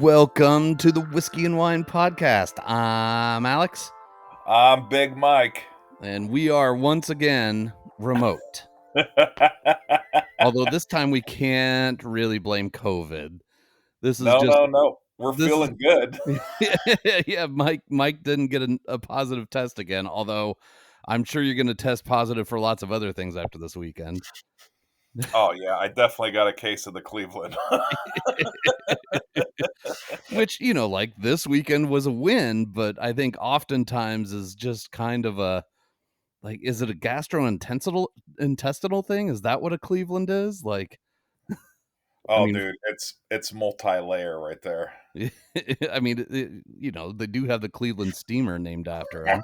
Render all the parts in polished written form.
Welcome to the Whiskey and Wine podcast. I'm Alex, I'm Big Mike. and we are once again remote. Although this time we can't really blame COVID. This is No. We're this is feeling good. yeah. Mike didn't get a positive test again. Although I'm sure you're going to test positive for lots of other things after this weekend. Oh, yeah, I definitely got a case of the Cleveland. Which, like this weekend was a win, but I think oftentimes is just kind of is it a gastrointestinal thing? Is that what a Cleveland is? I Oh, mean, dude, it's multi-layer right there. I mean, they do have the Cleveland steamer named after him.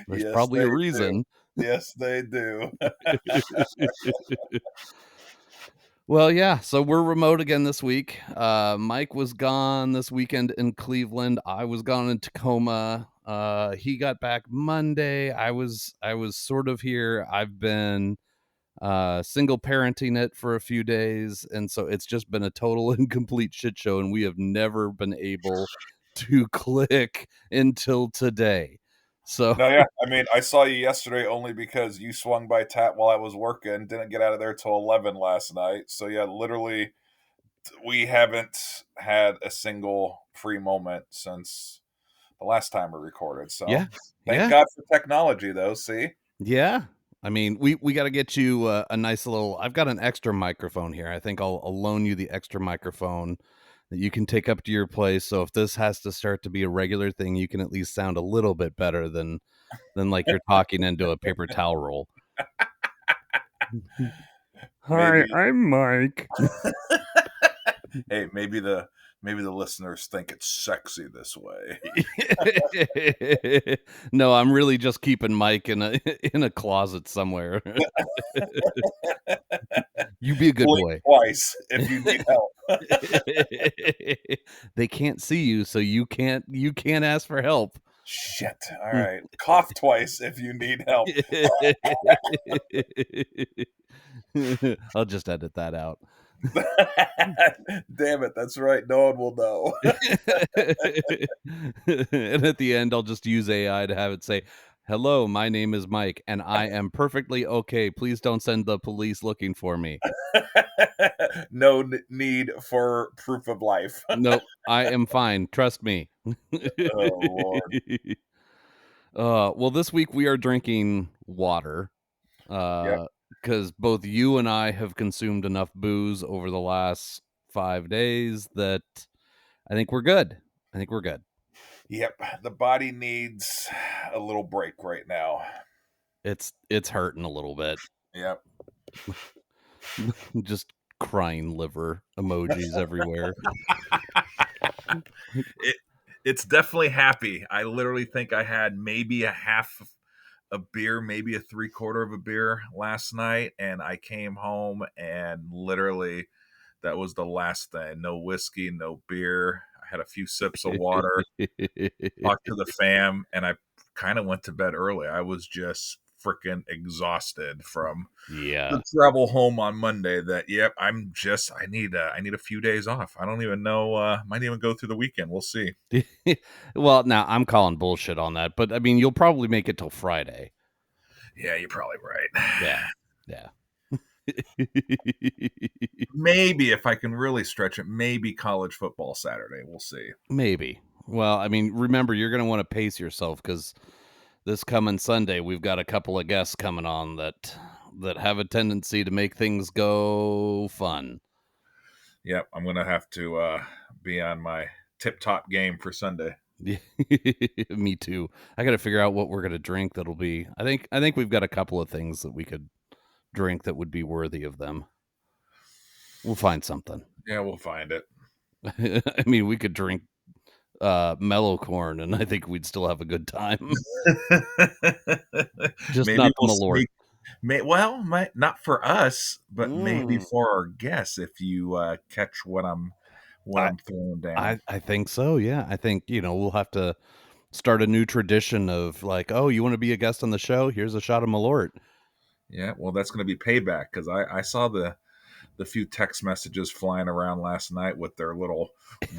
There's Yes, probably they a do. reason. Yes, they do. Well, yeah, so we're remote again this week. Mike was gone this weekend in Cleveland. I was gone in Tacoma. He got back Monday. I was sort of here. I've been single parenting it for a few days, and so it's just been a total and complete shit show, and we have never been able to click until today. So No, yeah, I mean, I saw you yesterday only because you swung by Tat while I was working, didn't get out of there till 11 last night. So, yeah, literally, we haven't had a single free moment since the last time we recorded. So, yeah, thank yeah, God for technology, though. See? yeah. I mean, we got to get you a nice little. I've got an extra microphone here. I think I'll loan you the extra microphone that you can take up to your place. So if this has to start to be a regular thing, you can at least sound a little bit better than like you're talking into a paper towel roll. Hi, Maybe, I'm Mike. hey, maybe the listeners think it's sexy this way. No, I'm really just keeping Mike in a closet somewhere. You be a good Blink boy. twice if you need help. They can't see you, so you can't ask for help. Shit. All right. Cough twice if you need help. I'll just edit that out. Damn it. That's right. No one will know. And at the end, I'll just use AI to have it say, "Hello, my name is Mike, and I am perfectly okay. Please don't send the police looking for me. No need for proof of life. Nope, I am fine. Trust me." Oh, Lord. Well, this week we are drinking water. Yep. Because both you and I have consumed enough booze over the last 5 days that I think we're good. Yep. The body needs a little break right now. It's hurting a little bit. Yep. Just crying liver emojis everywhere. It's definitely happy. I literally think I had maybe a half a beer, maybe a 3/4 of a beer last night, and I came home and literally that was the last thing. No whiskey, no beer. I had a few sips of water, talked to the fam, and I kind of went to bed early. I was just freaking exhausted from Yeah. the travel home on Monday. That I need a few days off. I don't even know. Might even go through the weekend. We'll see. Well, now I'm calling bullshit on that, but I mean, you'll probably make it till Friday. Yeah, you're probably right. Yeah. Maybe if I can really stretch it, maybe college football Saturday. We'll see. Maybe. Well, I mean, remember, you're going to want to pace yourself because this coming Sunday, we've got a couple of guests coming on that have a tendency to make things go fun. Yep, I'm gonna have to be on my tip-top game for Sunday. Me too. I got to figure out what we're going to drink. That'll be. I think we've got a couple of things that we could drink that would be worthy of them. We'll find something. Yeah, we'll find it. I mean, we could drink mellow corn, and I think we'd still have a good time. Just Maybe not the we'll Malort. not for us, but maybe for our guests. If you catch what I'm throwing down. I think so. Yeah, I think we'll have to start a new tradition of like, oh, you want to be a guest on the show? Here's a shot of Malort. Yeah, well, that's going to be payback because I saw the the few text messages flying around last night with their little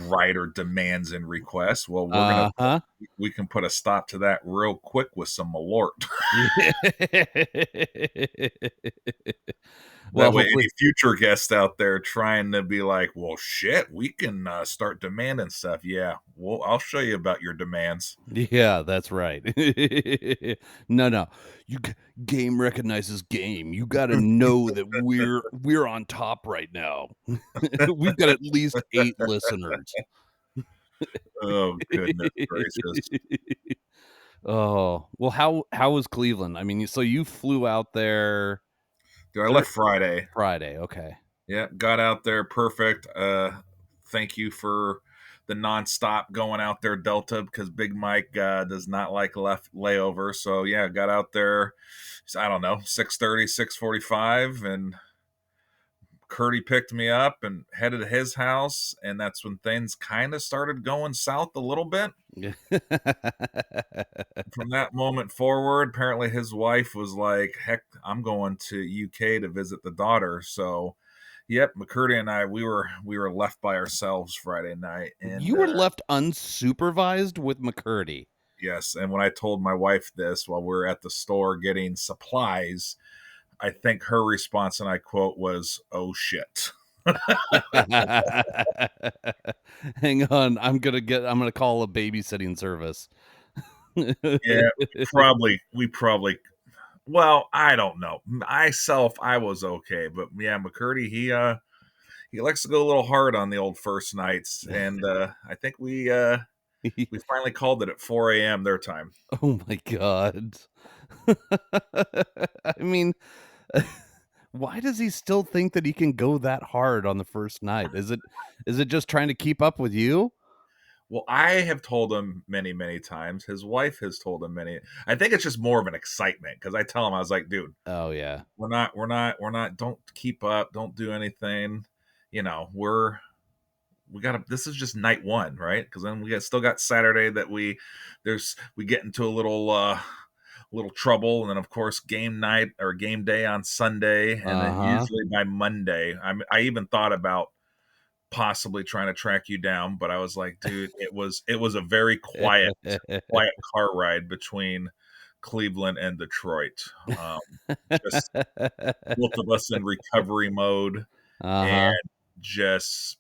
rider demands and requests. Well, Uh-huh. we can put a stop to that real quick with some Malort. Well, That way, hopefully any future guests out there trying to be like, "Well, shit, we can start demanding stuff." Yeah, well, I'll show you about your demands. yeah, that's right. No, no. You g Game recognizes game. You gotta know that we're on top right now. We've got at least 8 listeners. Oh, goodness gracious. Oh, well, how was Cleveland? I mean, so you flew out there Dude, I Thur left Friday. Friday, okay. Yeah, got out there perfect. Thank you for the nonstop going out there, Delta, because Big Mike does not like left layover. So yeah, got out there. I don't know, 6:30, 6:45, and Curdy picked me up and headed to his house, and that's when things kind of started going south a little bit. Yeah. From that moment forward, apparently his wife was like, "Heck, I'm going to UK to visit the daughter." So, yep, McCurdy and I we were left by ourselves Friday night, and You were left unsupervised with McCurdy. yes, and when I told my wife this while we were at the store getting supplies, I think her response, and I quote, was, "Oh shit." Hang on, I'm gonna call a babysitting service. Yeah, we probably well, I don't know. Myself, I was okay, but yeah, McCurdy, he likes to go a little hard on the old first nights, and I think we finally called it at 4 a.m. their time. Oh my god. I mean, why does he still think that he can go that hard on the first night? Is it just trying to keep up with you? Well, I have told him many, many times. His wife has told him many. I think it's just more of an excitement because I tell him I was like, dude, Oh, yeah. we're not. Don't keep up. Don't do anything. You know, we got to this is just night one, right? Because then still got Saturday that we get into a little trouble, and then of course game night or game day on Sunday, and then Uh-huh. usually by Monday I even thought about possibly trying to track you down, but I was like, dude, it was a very quiet car ride between Cleveland and Detroit. um, just both of us in recovery mode and Uh-huh. just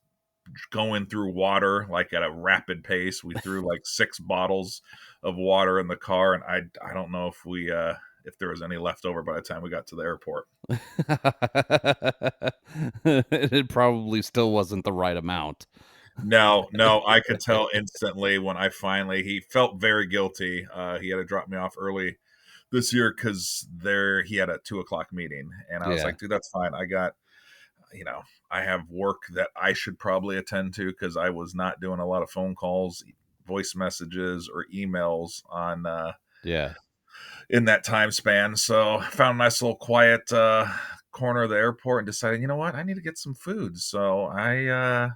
going through water like at a rapid pace. We threw like 6 bottles of water in the car, and I don't know if there was any left over by the time we got to the airport. It probably still wasn't the right amount. No, no, I could tell instantly when he felt very guilty. He had to drop me off early this year because he had a 2 o'clock meeting, and I was Yeah. like, dude, that's fine. You know, I have work that I should probably attend to because I was not doing a lot of phone calls, voice messages, or emails on Yeah. in that time span. So I found a nice little quiet corner of the airport and decided, you know what, I need to get some food. So I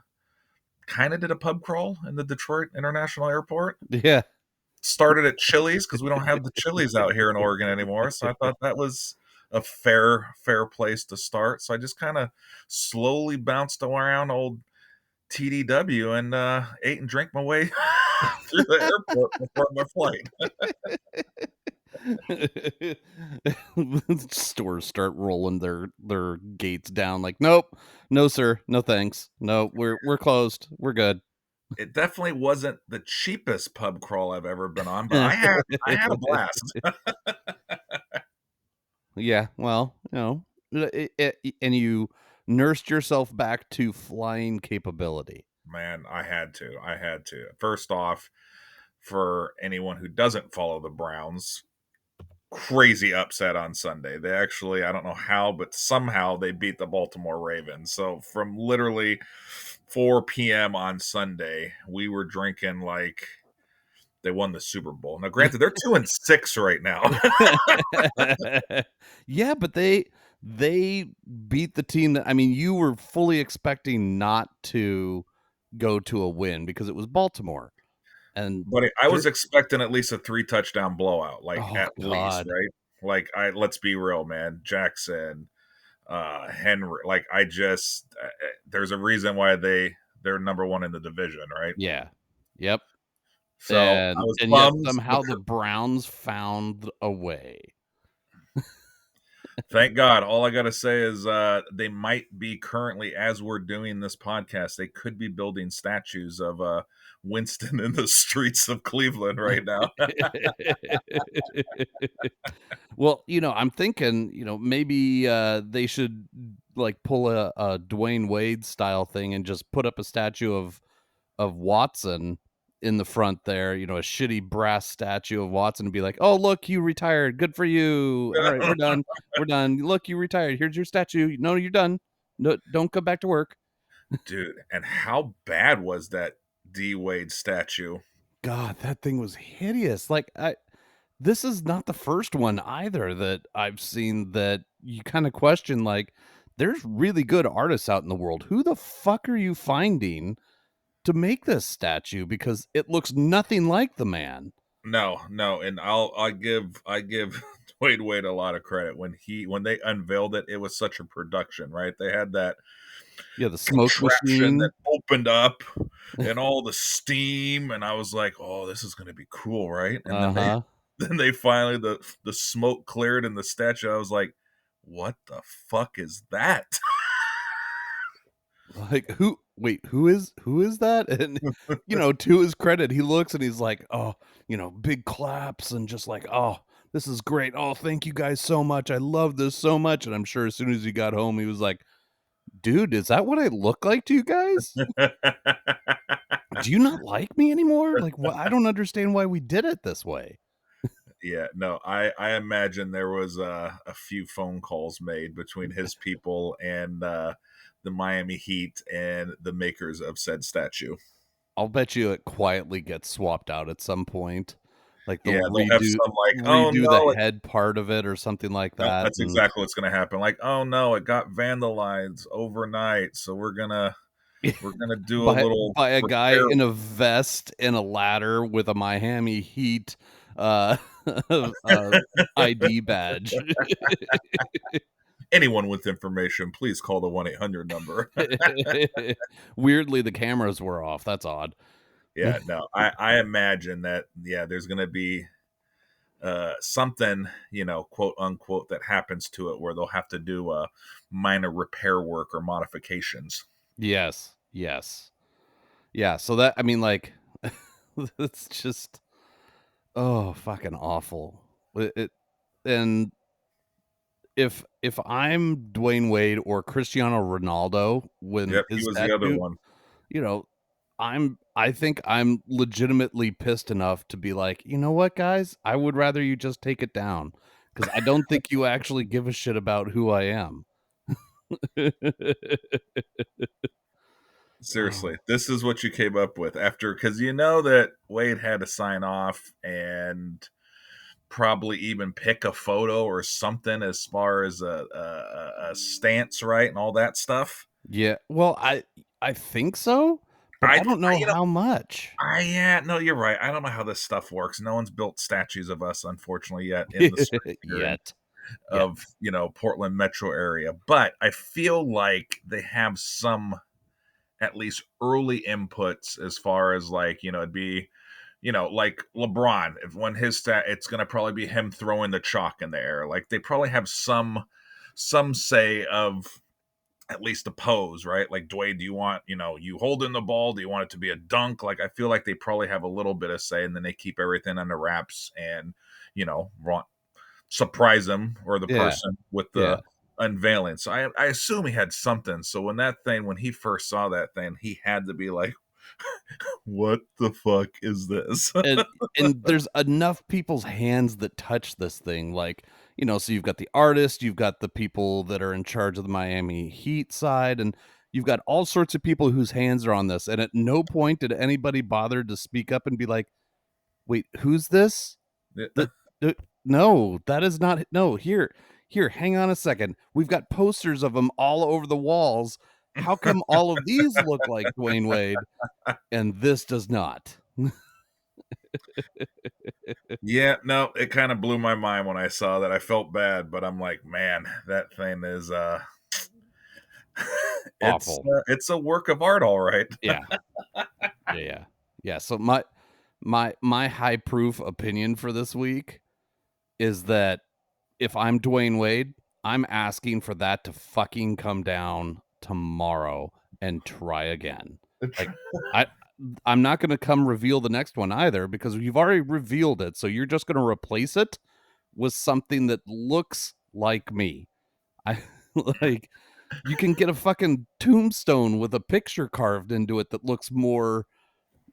kind of did a pub crawl in the Detroit International Airport. Yeah. Started at Chili's because we don't have the Chili's out here in Oregon anymore. So I thought that was a fair place to start. So I just kind of slowly bounced around old TDW and ate and drank my way through the airport before my flight. Stores start rolling their gates down like, "Nope. No, sir. No, thanks. No, we're closed. We're good." It definitely wasn't the cheapest pub crawl I've ever been on, but I had a blast. Yeah, well, and you nursed yourself back to flying capability. Man, I had to. I had to. First off, for anyone who doesn't follow the Browns, crazy upset on Sunday. They actually, I don't know how, but somehow they beat the Baltimore Ravens. So from literally 4 p.m. on Sunday, we were drinking like they won the Super Bowl. Now, granted, they're 2-6 right now. Yeah, but they beat the team that I mean, you were fully expecting not to go to a win because it was Baltimore, and But I they're was expecting at least a 3 touchdown blowout, like oh at least, god. right? Like let's be real, man. Jackson, Henry. Like I just there's a reason why they're number one in the division, right? Yeah. Yep. So I And was yet bummed. somehow the Browns found a way. Thank God. All I gotta say is they might be currently, as we're doing this podcast, they could be building statues of Winston in the streets of Cleveland right now. Well, I'm thinking, maybe, they should, like, pull a Dwayne Wade style thing and just put up a statue of Watson in the front there, a shitty brass statue of Watson and be like, "Oh, look, you retired. Good for you. Alright, we're done. We're done. Look, you retired. Here's your statue. No, you're done. No, don't come back to work." Dude, and how bad was that D Wade statue? God, that thing was hideous. Like, this is not the first one either that I've seen that you kinda question, like, there's really good artists out in the world. Who the fuck are you finding to make this statue? Because it looks nothing like the man. No, no, and I give Dwayne Wade a lot of credit when they unveiled it. It was such a production, right? They had that Yeah, the smoke contraption that machine. opened up and all the steam, and I was like, "Oh, this is gonna be cool, right?" And then they Uh-huh. then they finally the smoke cleared in the statue. I was like, "What the fuck is that?" Like, who is that? And, to his credit, he looks and he's like, "Oh," big claps and just like, "Oh, this is great. Oh, thank you guys so much. I love this so much." And I'm sure as soon as he got home, he was like, "Dude, is that what I look like to you guys? Do you not like me anymore? Like, what? I don't understand why we did it this way." Yeah, no, I imagine there was a few phone calls made between his people and the Miami Heat and the makers of said statue. I'll bet you it quietly gets swapped out at some point. Like, they'll Yeah, they'll have some like, "Oh redo the no, head part of it or something like no, that, that's and exactly what's gonna happen." Like, "Oh no, it got vandalized overnight, so we're gonna do a little by a guy repair." in a vest and a ladder with a Miami Heat, uh, uh, ID badge. Anyone with information, please call the 1-800 number. Weirdly, the cameras were off, that's odd. Yeah, no, I imagine that, yeah, there's gonna be something, quote unquote, that happens to it where they'll have to do minor repair work or modifications. Yes, yes. Yeah, so that I mean, like, it's just, oh, fucking awful. It and if I'm Dwayne Wade or Cristiano Ronaldo when Yep, he his was the other statue, one. you know, I think I'm legitimately pissed enough to be like, "You know what, guys? I would rather you just take it down because I don't think you actually give a shit about who I am." Seriously, Oh, this is what you came up with after, because you know that Wade had to sign off and probably even pick a photo or something as far as a stance, right, and all that stuff. yeah. Well, I think so, but I I, don't I know you know, how much. yeah, no, you're right. I don't know how this stuff works. No one's built statues of us, unfortunately, yet in the streets here Yet. Yet. of Portland metro area. But I feel like they have some at least early inputs as far as like it'd be like LeBron, if when his stat, it's going to probably be him throwing the chalk in the air. Like they probably have some say of at least the pose, right? Like, Dwayne, do you want, you holding the ball? Do you want it to be a dunk? Like, I feel like they probably have a little bit of say, and then they keep everything under wraps and, want, surprise them or the Yeah. person with Yeah. the unveiling. So I assume he had something. So when he first saw that thing, he had to be like, what the fuck is this? And and there's enough people's hands that touch this thing, like, so you've got the artist, you've got the people that are in charge of the Miami Heat side, and you've got all sorts of people whose hands are on this, and at no point did anybody bother to speak up and be like, "Wait, who's this? The the no, that is not no, here, hang on a second. We've got posters of him all over the walls. How come all of these look like Dwayne Wade and this does not?" Yeah, no, it kind of blew my mind when I saw that. I felt bad, but I'm like, man, that thing is Awful. it's a work of art, all right. Yeah. Yeah, yeah. Yeah, so my high proof opinion for this week is that if I'm Dwayne Wade, I'm asking for that to fucking come down tomorrow and try again. Like I I'm not going to come reveal the next one either because you've already revealed it. So you're just going to replace it with something that looks like me. I like you can get a fucking tombstone with a picture carved into it that looks more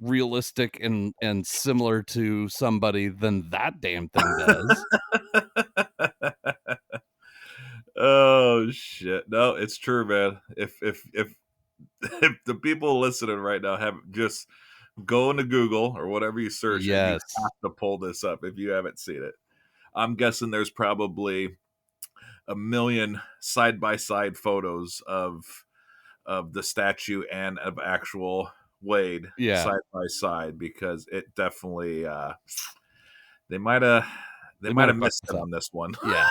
realistic and similar to somebody than that damn thing does. Oh shit. No, it's true, man. If if the people listening right now have just go into Google or whatever you search and you have Yes. to pull this up if you haven't seen it. I'm guessing there's probably a million side by side photos of the statue and of actual Wade Yeah. side by side because it definitely they might have they They might might have have fucked missed this it up. on this one. Yeah.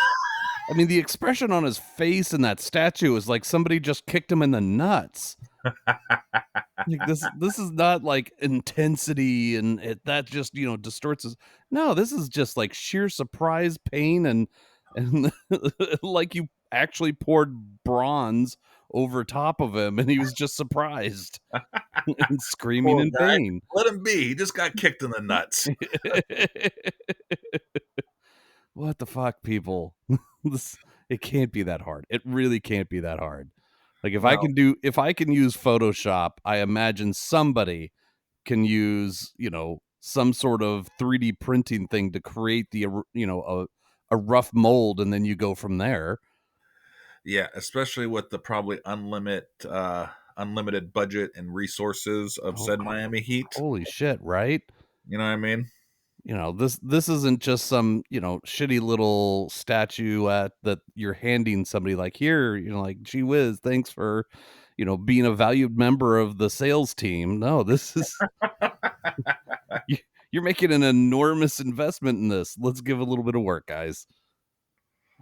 I mean, the expression on his face in that statue is like somebody just kicked him in the nuts. Like this is not like intensity and that just, distorts his. No, this is just like sheer surprise, pain and like you actually poured bronze over top of him and he was just surprised and screaming Poor in guy. pain. Let him be. He just got kicked in the nuts. What the fuck, people? This it can't be that hard. It really can't be that hard. Like No. if I can use Photoshop, I imagine somebody can use, some sort of 3D printing thing to create a rough mold and then you go from there. Yeah, especially with the probably unlimited budget and resources of Oh, said Miami Heat. holy shit, right? You know what I mean? This isn't just some, shitty little statuette that you're handing somebody like here, like gee whiz, thanks for, being a valued member of the sales team. No, this is you, you're making an enormous investment in this. Let's give a little bit of work, guys.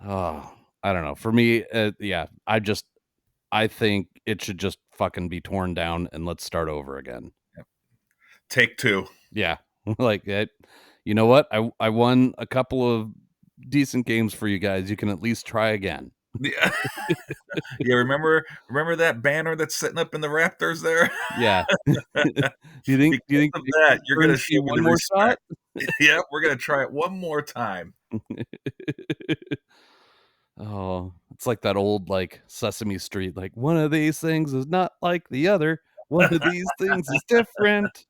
Oh, I don't know. For me, yeah, I think it should just fucking be torn down and let's start over again. Take two. Yeah. Like it, you know what? I won a couple of decent games for you guys. You can at least try again. Yeah, yeah. Remember that banner that's sitting up in the Raptors there? Yeah. Do you think Because of it that, you're gonna earns me show me one the more respect. shot? Yeah, we're gonna try it one more time. Oh, it's like that old like Sesame Street, like one of these things is not like the other. One of these things is different.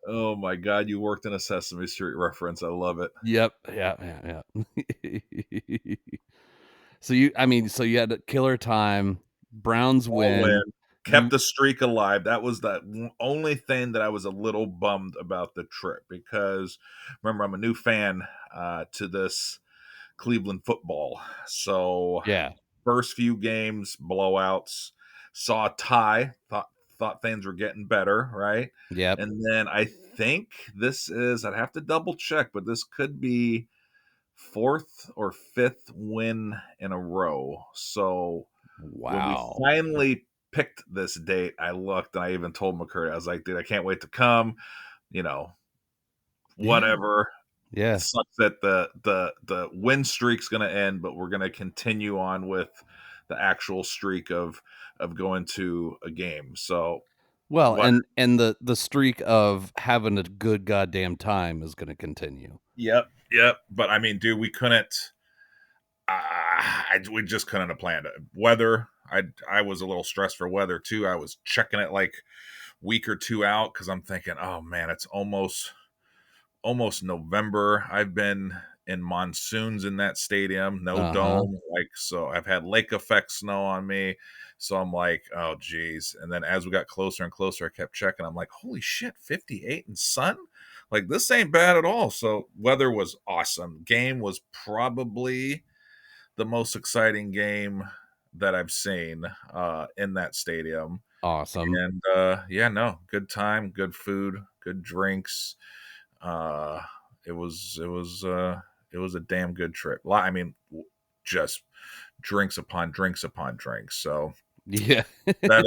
Oh my god, you worked in a Sesame Street reference. I love it. Yep. Yeah, yeah. So you had a killer time. Browns All win. win. Kept You the streak alive. That was the only thing that I was a little bummed about the trip because remember I'm a new fan to this Cleveland football. So yeah. first few games blowouts, saw a tie, thought things were getting better, right? Yep. And then I think this is I'd have to double check, but this could be fourth or fifth win in a row. So when we Wow. finally picked this date, I looked and I even told McCurdy, I was like, dude, I can't wait to come. You know, Yeah. whatever. Yeah. Sucks that the win streak's gonna end, but we're gonna continue on with the actual streak of going to a game. So Well, what and the streak of having a good goddamn time is gonna continue. yep, yep. But I mean, dude, we couldn't we just couldn't have planned it. Weather, I was a little stressed for weather too. I was checking it like week or two out because I'm thinking, oh man, it's almost November. I've been in monsoons in that stadium, no Uh-huh. dome, like so I've had lake effect snow on me. So I'm like, oh geez. And then as we got closer and closer, I kept checking. I'm like, holy shit, 58 and sun? Like this ain't bad at all. So weather was awesome. Game was probably the most exciting game that I've seen in that stadium. Awesome. And yeah, no, good time, good food, good drinks. Uh, it was it was it was a damn good trip. I mean, just drinks upon drinks upon drinks. So Yeah. that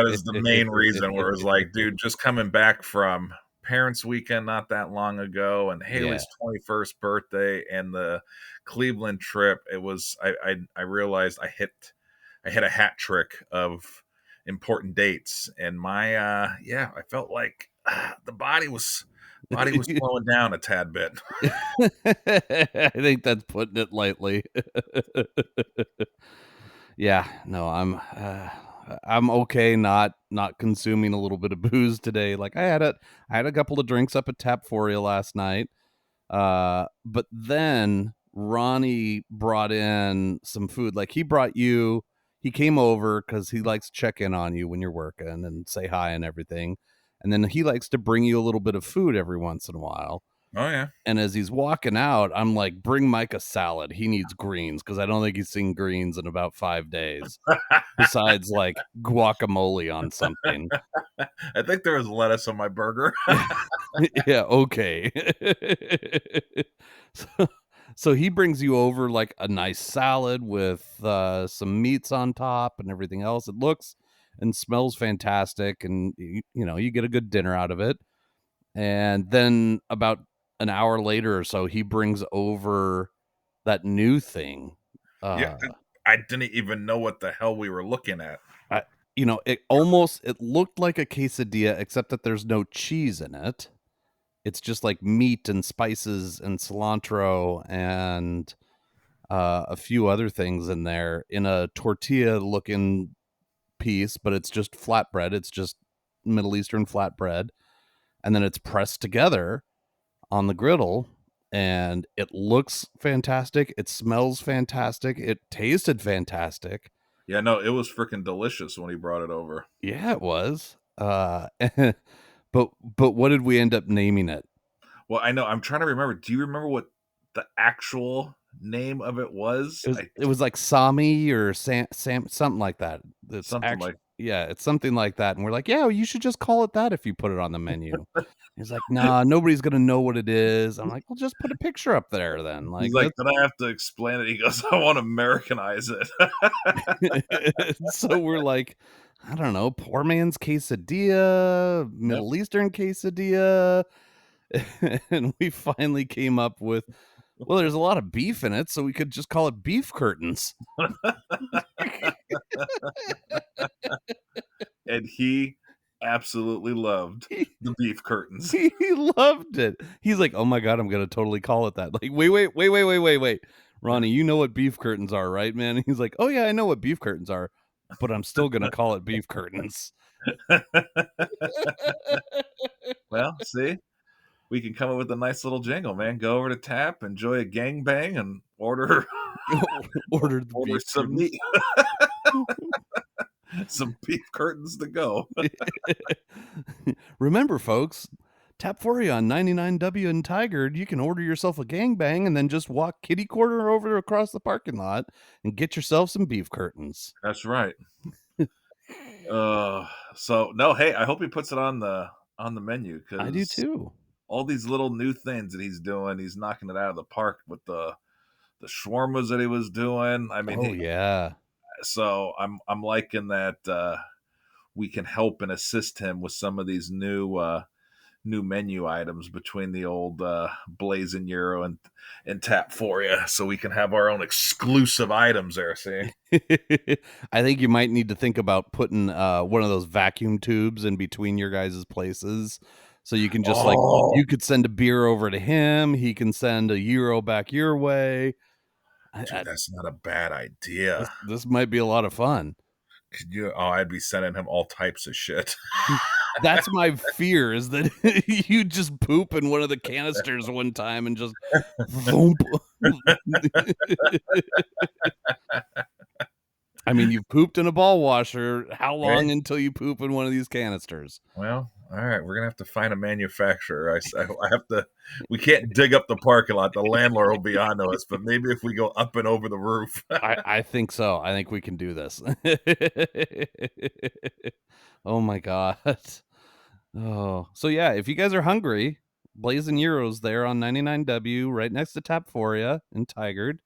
is the main reason where it was like, dude, just coming back from parents weekend not that long ago and Yeah. Haley's 21st birthday and the Cleveland trip, it was I realized I hit a hat trick of important dates, and my yeah, I felt like the body was slowing down a tad bit. I think that's putting it lightly. Yeah, no, I'm okay not consuming a little bit of booze today. Like I had a couple of drinks up at Tapforia last night. But then Ronnie brought in some food. Like he came over because he likes to check in on you when you're working and say hi and everything. And then he likes to bring you a little bit of food every once in a while. Oh yeah. And as he's walking out, I'm like, bring Mike a salad. He needs greens because I don't think he's seen greens in about 5 days, besides like guacamole on something. I think there was lettuce on my burger. Yeah, okay. So so he brings you over, like, a nice salad with, some meats on top and everything else. It looks and smells fantastic, and you get a good dinner out of it, and then about an hour later or so, he brings over that new thing. Yeah, Uh, I didn't even know what the hell we were looking at. I it looked like a quesadilla, except that there's no cheese in it. It's just like meat and spices and cilantro and a few other things in there in a tortilla looking piece, but it's just flatbread. It's just Middle Eastern flatbread. And then it's pressed together on the griddle and it looks fantastic. It smells fantastic. It tasted fantastic. Yeah, no, it was freaking delicious when he brought it over. Yeah, it was. But what did we end up naming it? Well, I know. I'm trying to remember. Do you remember what the actual name of it It was? was it was like Sami or Sam something like that. It's Something actually like yeah, it's something like that, and we're like, "Yeah, well, you should just call it that if you put it on the menu." He's like, "Nah, nobody's gonna know what it is." I'm like, "Well, just put a picture up there then." he's Like, like, "Did I have to explain it?" He goes, "I want to Americanize it." so we're like, I don't know, poor man's quesadilla, Yep. Middle Eastern quesadilla, and we finally came up with, well, there's a lot of beef in it, so we could just call it beef curtains. And he absolutely loved the beef curtains. He loved it. He's like, "Oh my god, I'm gonna totally call it that." Like, wait. Ronnie, you know what beef curtains are, right, man? And he's like, "Oh yeah, I know what beef curtains are, but I'm still gonna call it beef curtains." Well, see, we can come up with a nice little jingle, man. Go over to Tap, enjoy a gangbang, and order Ordered the order beef some curtains. meat, some beef curtains to go. Remember, folks, tap for you on 99W and Tigard. You can order yourself a gangbang and then just walk kitty corner over across the parking lot and get yourself some beef curtains. That's right. So no, hey, I hope he puts it on the menu I do because too. all these little new things that he's doing, he's knocking it out of the park with the shawarmas that he was doing. I mean, Oh yeah. so I'm liking that we can help and assist him with some of these new menu items between the old Blazing Euro and Tap for you, so we can have our own exclusive items there. See? I think you might need to think about putting one of those vacuum tubes in between your guys' places. So you can just like Oh, you could send a beer over to him, he can send a euro back your way. dude, that's not a bad idea. This might be a lot of fun. Could you? Oh, I'd be sending him all types of shit. That's my fear is that you just poop in one of the canisters one time and just thump. I mean, you've pooped in a ball washer. How Hey, long until you poop in one of these canisters? well, all right, we're gonna have to find a manufacturer. I have to. We can't dig up the parking lot. The landlord will be on to us. But maybe if we go up and over the roof. I think so. I think we can do this. Oh my god. Oh, so yeah, if you guys are hungry, Blazing Euros there on 99W, right next to Tapforia in Tigard.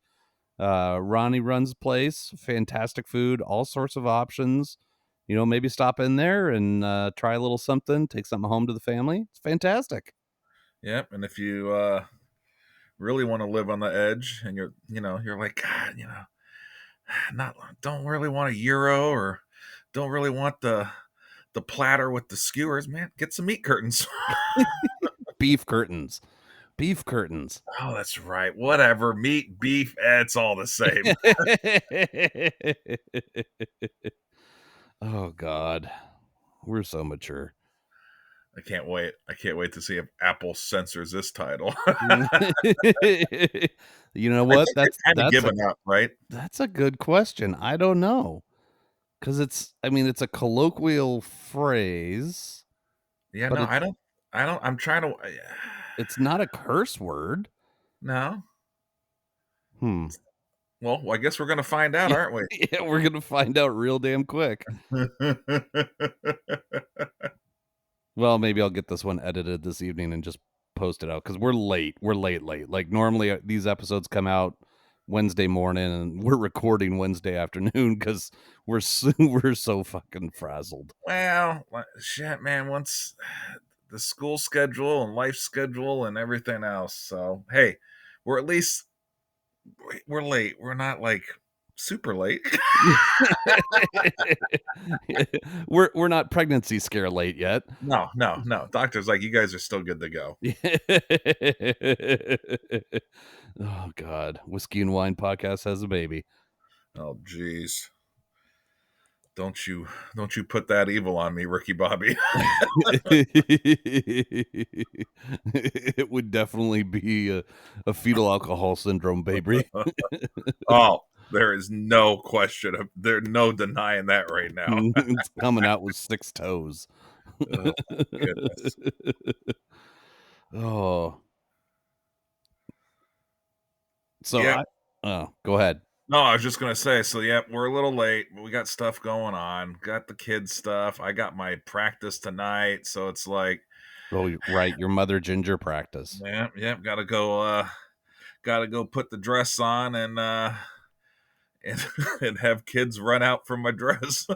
Ronnie runs the place, fantastic food, all sorts of options. You know, maybe stop in there and try a little something, take something home to the family. It's fantastic. Yep. And if you really want to live on the edge, and you're like, God, not don't really want a euro, or don't really want the platter with the skewers, man. Get some meat curtains. Beef curtains. Beef curtains. Oh, that's right. Whatever. Meat, beef, it's all the same. Oh God. We're so mature. I can't wait. I can't wait to see if Apple censors this title. You know I what? think they've kind of given up, right? That's a good question. I don't know. 'Cause I mean, it's a colloquial phrase, Yeah, but no, I don't I'm trying to it's not a curse word. no. Hmm. Well, I guess we're gonna find out, Yeah, aren't we? yeah, we're gonna find out real damn quick. Well, maybe I'll get this one edited this evening and just post it out because we're late. We're late. Like normally these episodes come out Wednesday morning, and we're recording Wednesday afternoon because we're so fucking frazzled. Well, shit, man, once the school schedule and life schedule and everything else. So, hey, we're at least we're late. We're not like super late. We're not pregnancy scare late yet. No, no, no. Doctor's like, you guys are still good to go. Oh God, Whiskey and Wine podcast has a baby. Oh, jeez. Don't you put that evil on me, Ricky Bobby. It would definitely be a fetal alcohol syndrome baby. Oh, there is no question. There's no denying that right now. It's coming out with 6 toes. Oh my goodness. Oh, so Yeah. go ahead. No, I was just gonna say, so yeah, we're a little late, but we got stuff going on. Got the kids stuff. I got my practice tonight, so it's like, Oh, right, your mother ginger practice. yeah, yeah, gotta go put the dress on and and have kids run out from my dress.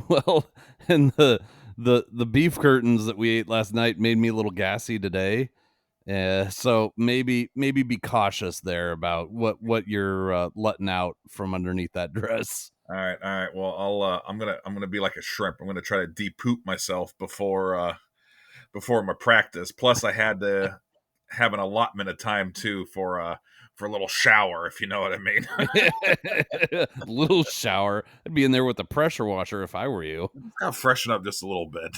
Well, and the beef curtains that we ate last night made me a little gassy today. So maybe be cautious there about what you're letting out from underneath that dress. All right, all right. Well, I'm gonna be like a shrimp. I'm gonna try to de-poop myself before my practice. Plus, I had to have an allotment of time too for a little shower, if you know what I mean. Little shower. I'd be in there with the pressure washer if I were you. I'll freshen up just a little bit.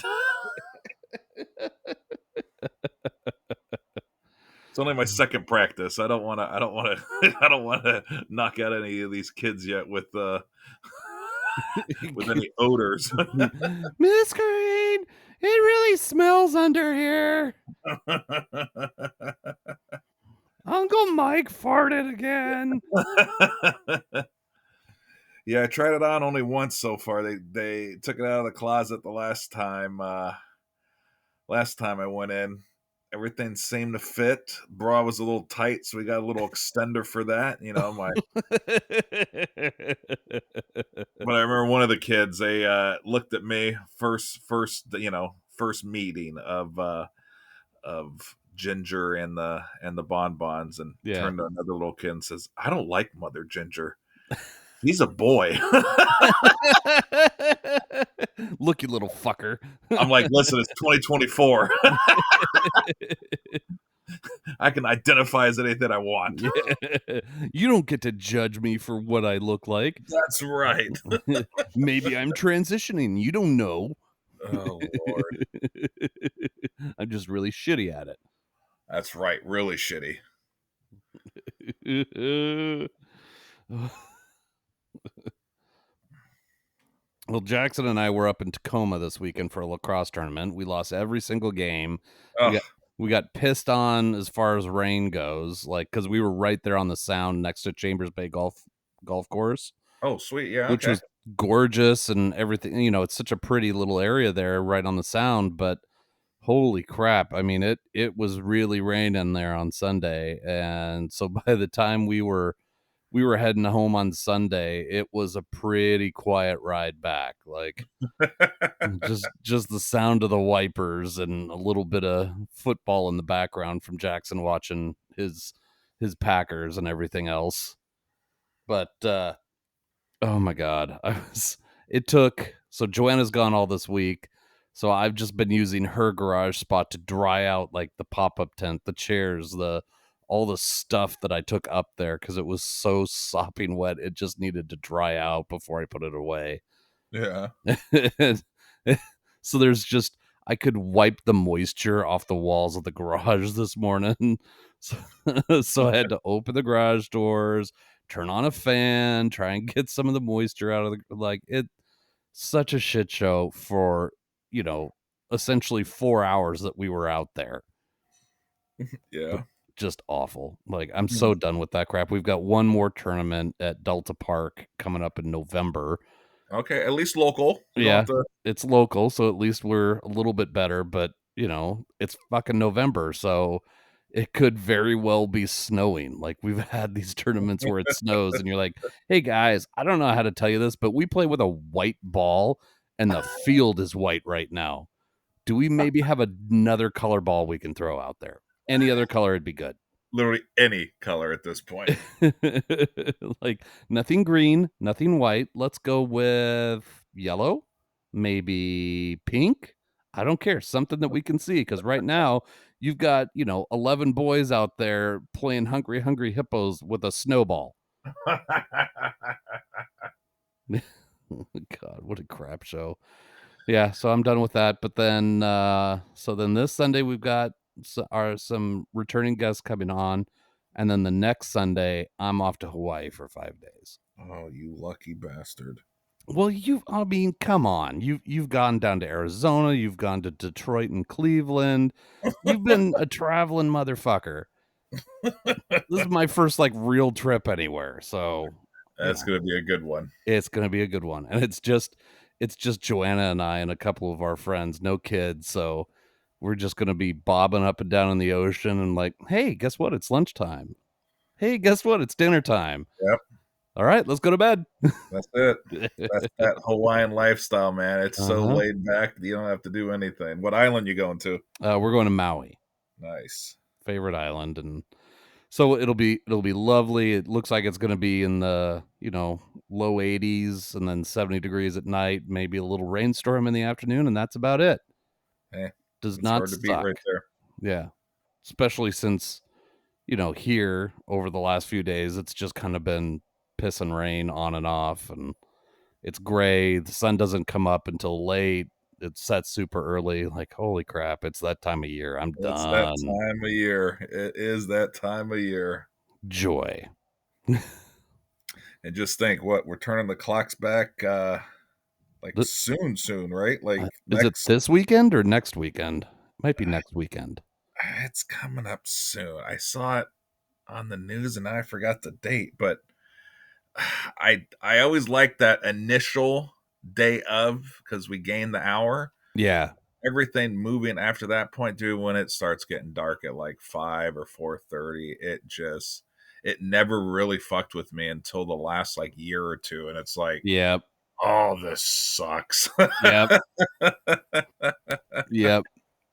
It's only my second practice. I don't want to. I don't want to. I don't want to knock out any of these kids yet with with any odors. Miss Green, it really smells under here. Uncle Mike farted again. Yeah, I tried it on only once so far. They took it out of the closet the last time I went in. Everything seemed to fit. Bra was a little tight, so we got a little extender for that. My But I remember one of the kids, they looked at me first meeting of Ginger and the bonbons, and Yeah. turned to another little kid and says, "I don't like Mother Ginger. He's a boy." Look, you little fucker. I'm like, "Listen, it's 2024. I can identify as anything I want." Yeah. You don't get to judge me for what I look like. That's right. Maybe I'm transitioning. You don't know. Oh Lord. I'm just really shitty at That's right. Really shitty. it. Well, Jackson and I were up in Tacoma this weekend for a lacrosse tournament. We lost every single game. We Oh, got we got pissed on as far as rain goes, like because we were right there on the sound next to Chambers Bay golf course, oh, sweet. Yeah. which Okay. was gorgeous and everything. It's such a pretty little area there, right on the sound. But holy crap! I mean, it was really raining there on Sunday, and so by the time we were heading home on Sunday, it was a pretty quiet ride back. Like just the sound of the wipers and a little bit of football in the background from Jackson watching his Packers and everything else. But oh my god, I was it took so Joanna's gone all this week. So I've just been using her garage spot to dry out like the pop-up tent, the chairs, the all the stuff that I took up there because it was so sopping wet. It just needed to dry out before I put it away. Yeah. So there's just I could wipe the moisture off the walls of the garage this morning. So, so I had to open the garage doors, turn on a fan, try and get some of the moisture out of the like it such a shit show for, you know, essentially 4 hours that we were out there. But Yeah. just awful. Like I'm so Mhm. done with that crap. We've got one more tournament at Delta Park coming up in November. Okay. At least local. You don't Yeah, have to. it's local, so at least we're a little bit better, but, it's fucking November, so it could very well be snowing. Like, we've had these tournaments where it snows, and you're like, "Hey, guys, I don't know how to tell you this, but we play with a white ball, and the field is white right now. Do we maybe have another color ball we can throw out there? Any other color would be good." Literally any color at this point. Like nothing green, nothing white. Let's go with yellow, maybe pink. I don't care. Something that we can see because right now you've got, 11 boys out there playing Hungry Hungry Hippos with a snowball. God, what a crap show. Yeah, so I'm done with that. But then, so then this Sunday we've got some returning guests coming on, and then the next Sunday I'm off to Hawaii for 5 days. Oh, you lucky bastard. Well, I mean, come on, you've gone down to Arizona, you've gone to Detroit and Cleveland, you've been a traveling motherfucker. This is my first like real trip anywhere, so you That's know. going to be a good one. It's gonna be a good one, and it's just Joanna and I and a couple of our friends, no kids, so we're just gonna be bobbing up and down in the ocean and like, "Hey, guess what? It's lunchtime. Hey, guess what? It's dinner time. Yep. All right, let's go to bed." That's it. That's that Hawaiian lifestyle, man. It's so Uh-huh. laid back that you don't have to do anything. What island you going to? We're going to Maui, Nice. favorite island, and so it'll be lovely. It looks like it's gonna be in the, low 80s and then 70 degrees at night, maybe a little rainstorm in the afternoon, and that's about it. Eh, Does it's not hard to beat suck. right there. Yeah. Especially since, here over the last few days, it's just kind of been piss and rain on and off, and it's gray. The sun doesn't come up until late. It sets super early. Like, holy crap, it's that time of year. I'm It's that done. time of year. It is that time of year. Joy. And just think, what we're turning the clocks back like Th- soon, right? Like Is it next this weekend or next weekend? Might be next weekend. it's coming up soon. I saw it on the news and I forgot the date, but I always like that initial day of because we gain the hour. Yeah. Everything moving after that point, dude, when it starts getting dark at like 5 or 4:30, it never really fucked with me until the last like year or two. And it's like, Yep. oh, this sucks. Yep. Yep.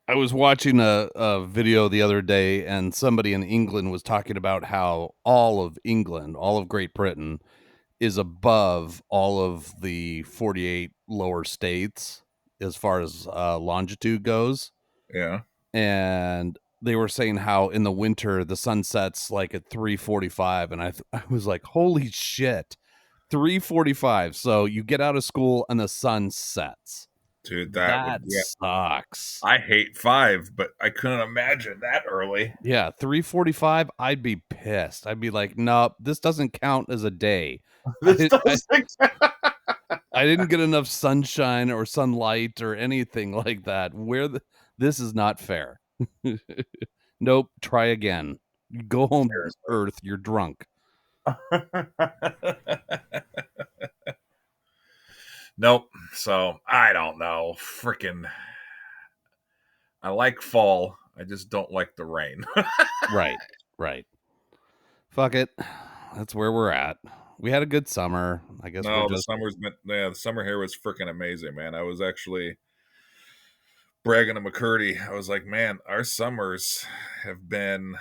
I was watching a video the other day, and somebody in England was talking about how all of England, all of Great Britain, is above all of the 48 lower states as far as longitude goes. Yeah. And they were saying how in the winter the sun sets like at 3:45, and I was like, holy shit, 3:45. So you get out of school and the sun sets. Dude, that would, That yeah. sucks. I hate 5, but I couldn't imagine that early. Yeah, 3:45, I'd be pissed. I'd be like, "Nope, this doesn't count as a day." This I I doesn't. I didn't get enough sunshine or sunlight or anything like that. This is not fair. Nope, try again. Go home, Seriously. Earth, you're drunk. Nope. So I don't know. Freaking, I like fall. I just don't like the rain. Right, right. Fuck it. That's where we're at. We had a good summer. I guess we're No, just the summer here was freaking amazing, man. I was actually bragging to McCurdy. I was like, man, our summers have been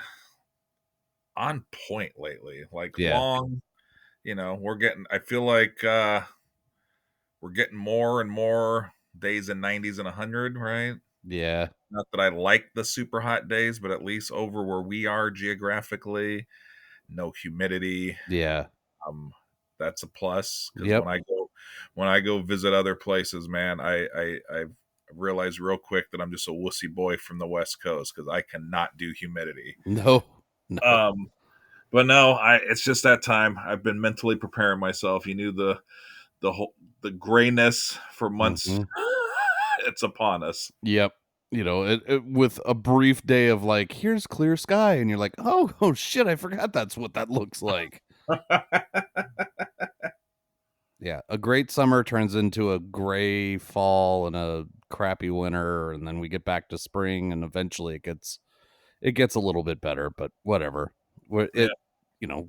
on point lately. Like yeah, long, I feel like we're getting more and more days in 90s and 100, right? yeah, Not that I like the super hot days, but at least over where we are geographically, no humidity. yeah. Um, that's a plus because Yep. when I go visit other places, man, I realize real quick that I'm just a wussy boy from the West Coast because I cannot do humidity. No. No. Um, but no, I it's just that time. I've been mentally preparing myself. You knew the whole the grayness for months. Mhm. It's upon us. Yep. With a brief day of like, here's clear sky, and you're like, oh shit, I forgot that's what that looks like. Yeah, a great summer turns into a gray fall and a crappy winter, and then we get back to spring, and eventually it gets a little bit better, but whatever. Yeah.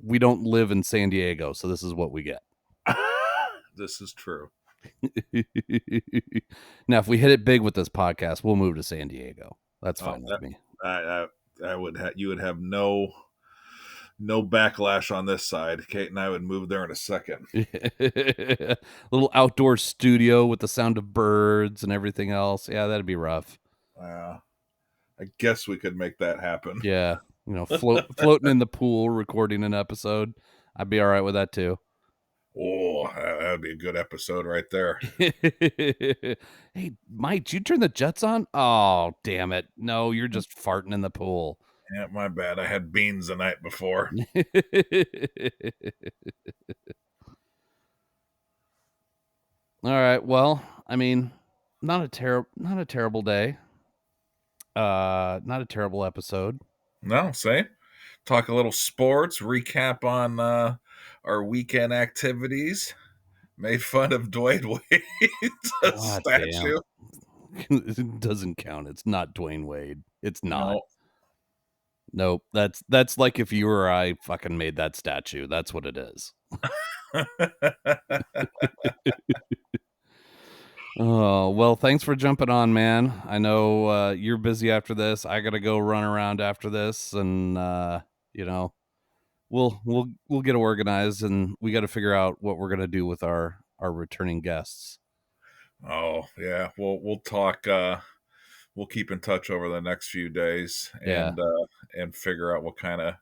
We don't live in San Diego, so this is what we get. This is true. Now, if we hit it big with this podcast, we'll move to San Diego. That's Oh, fine with that me. I would you would have no backlash on this side. Kate and I would move there in a second. Little outdoor studio with the sound of birds and everything else. Yeah, that'd be rough. Uh, I guess we could make that happen. Yeah, floating in the pool, recording an episode. I'd be all right with that too. Oh, that'd be a good episode right there. Hey, Mike, did you turn the jets on? Oh, damn it! No, you're just farting in the pool. Yeah, my bad. I had beans the night before. All right. Well, I mean, not a terrible day. Not a terrible episode. No, say talk a little sports, recap on our weekend activities. Made fun of Dwayne Wade's God damn. statue. It doesn't count. It's not Dwayne Wade. It's not. No. Nope. That's like if you or I fucking made that statue. That's what it is. Oh, well, thanks for jumping on, man. I know you're busy after this. I gotta go run around after this, and you know, we'll get organized, and we got to figure out what we're gonna do with our returning guests. Oh yeah, we'll talk. We'll keep in touch over the next few days Yeah. and figure out what kind of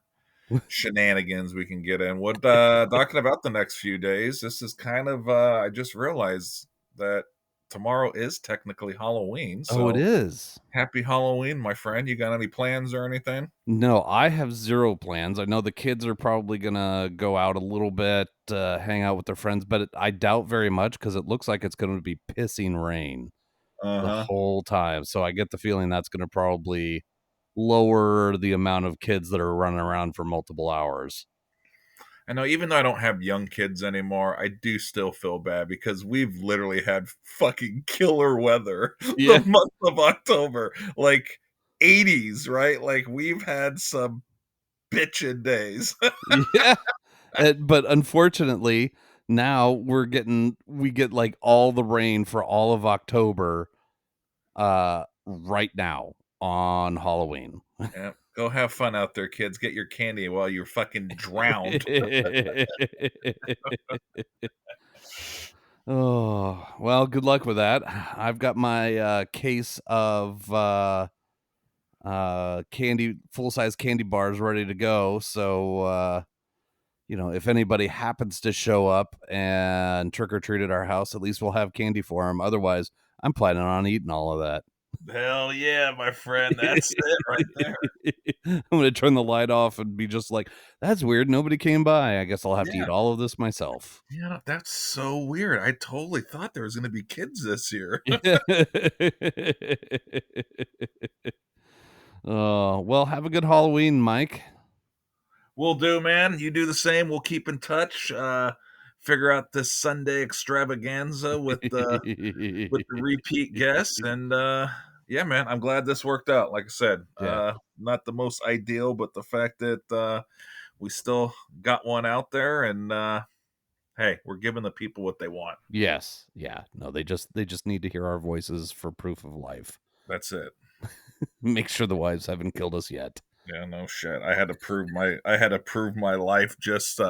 shenanigans we can get in. What talking about the next few days? This is kind of I just realized that tomorrow is technically Halloween. Oh, it So is. happy Halloween, my friend. You got any plans or anything? No, I have zero plans. I know the kids are probably gonna go out a little bit, hang out with their friends, but I doubt very much because it looks like it's going to be pissing rain Uh the huh. whole time. So I get the feeling that's going to probably lower the amount of kids that are running around for multiple hours. I know, even though I don't have young kids anymore, I do still feel bad because we've literally had fucking killer weather the Yeah, month of October, like 80s, right? Like we've had some bitchin' days. yeah. But unfortunately, now we get like all the rain for all of October, right now on Halloween. Yeah, go have fun out there, kids. Get your candy while you're fucking drowned. Oh, well, good luck with that. I've got my case of candy full-size candy bars ready to go. So if anybody happens to show up and trick or treat at our house, at least we'll have candy for them. Otherwise, I'm planning on eating all of that. Hell yeah, my friend. That's it right there. I'm gonna turn the light off and be just like, "That's weird. Nobody came by. I guess I'll have to Yeah. eat all of this myself." Yeah, that's so weird. I totally thought there was gonna be kids this year. Oh, well, have a good Halloween, Mike. Will do, man. You do the same. We'll keep in touch. Figure out this Sunday extravaganza with the repeat guests, and yeah, man, I'm glad this worked out. Like I said, Yeah. not the most ideal, but the fact that we still got one out there, and hey, we're giving the people what they want. Yes. Yeah. No, they just need to hear our voices for proof of life. That's it. Make sure the wives haven't killed us yet. Yeah, no shit. I had to prove my life just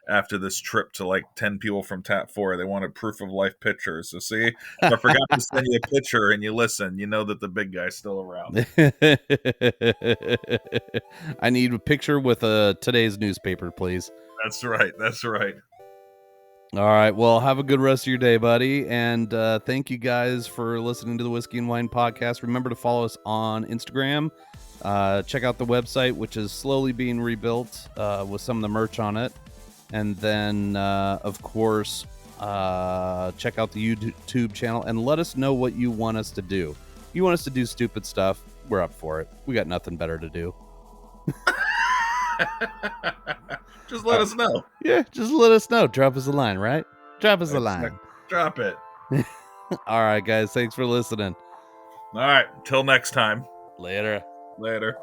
after this trip to like 10 people from Tap 4. They wanted proof of life pictures. So see, if I forgot to send you a picture and you listen, you know that the big guy's still around. I need a picture with today's newspaper, please. That's right. That's right. All right. Well, have a good rest of your day, buddy. And thank you guys for listening to the Whiskey and Wine podcast. Remember to follow us on Instagram. Check out the website, which is slowly being rebuilt with some of the merch on it. And then, of course, check out the YouTube channel and let us know what you want us to do. You want us to do stupid stuff? We're up for it. We got nothing better to do. Just let us know. Yeah, just let us know. Drop us a line, right? Drop us a line. Drop it. All right, guys. Thanks for listening. All right. Till next time. Later. Later.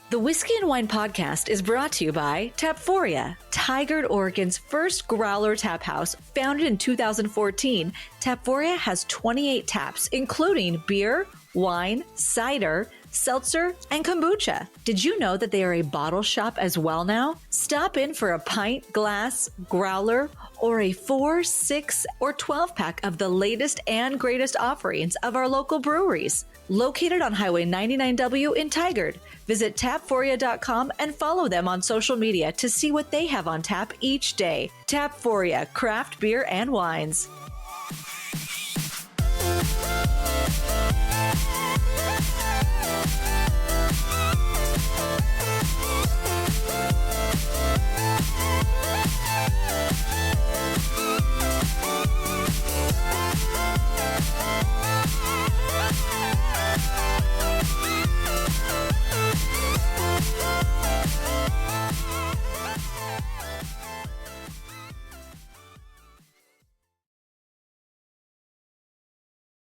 The Whiskey and Wine podcast is brought to you by Tapforia, Tigard, Oregon's first growler tap house. Founded in 2014, Tapforia has 28 taps, including beer, wine, cider, seltzer, and kombucha. Did you know that they are a bottle shop as well now? Stop in for a pint, glass, growler, or a 4, 6, or 12 pack of the latest and greatest offerings of our local breweries. Located on Highway 99W in Tigard. Visit tapforia.com and follow them on social media to see what they have on tap each day. Tapforia, craft beer and wines.